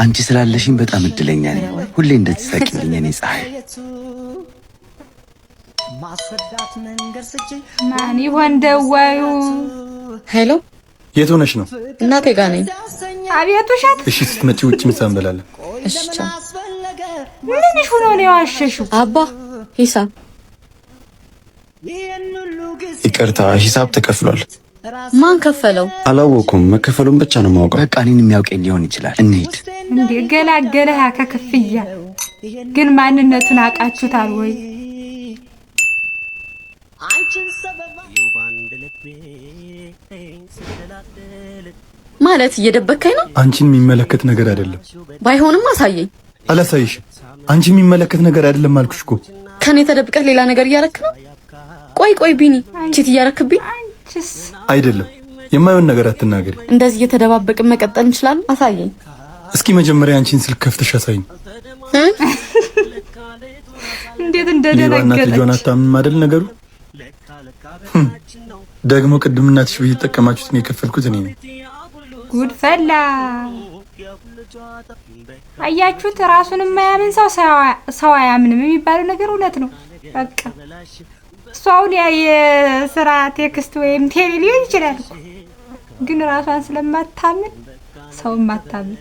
አንቺ ስላለሽኝ በጣም እድለኛ ነኝ። ሁሌ እንደተሳቂልኝ እኔ ፀሐይ። ማን ይሆን ደዋዩ? ሄሎ፣ የት ሆነሽ ነው? እናቴ ጋር ነኝ። አቤት ውሸት። እሺ፣ ስትመጪ ውጭ ምሳ እንበላለን። እሺ፣ ቻው። ምንሽ ሆኖ ነው የዋሸሽው? አባ ሂሳብ ይቅርታ፣ ሂሳብ ተከፍሏል። ማን ከፈለው? አላወኩም። መከፈሉን ብቻ ነው የማውቀው። በቃ እኔን የሚያውቀኝ ሊሆን ይችላል። እንሂድ። እንዴ ገላገለህ ከክፍያ ግን ማንነቱን አቃችሁታል ወይ? ማለት እየደበከኝ ነው? አንቺን የሚመለከት ነገር አይደለም። ባይሆንም አሳየኝ። አላሳይሽም። አንቺ የሚመለከት ነገር አይደለም አልኩሽ እኮ። ከኔ ተደብቀህ ሌላ ነገር እያረክ ነው? ቆይ ቢኒ፣ ቺት እያረክብኝ አይደለም። የማይሆን ነገር አትናገሪ። እንደዚህ እየተደባበቅን መቀጠል እንችላለን? አሳየኝ እስኪ። መጀመሪያ አንቺን ስልክ ከፍተሽ አሳይኝ። እንዴት እንደደረገጠች ልጇን አታምንም አይደል ነገሩ? ደግሞ ቅድም እናትሽ በየተጠቀማችሁት ነው የከፈልኩት እኔ ነኝ። ጉድ ፈላ። አያችሁት? ራሱን የማያምን ሰው አያምንም የሚባለው ነገር እውነት ነው። በቃ እሷ አሁን የስራ ቴክስት ወይም ቴሌ ሊሆን ይችላል፣ ግን ራሷን ስለማታምን ሰው ማታምን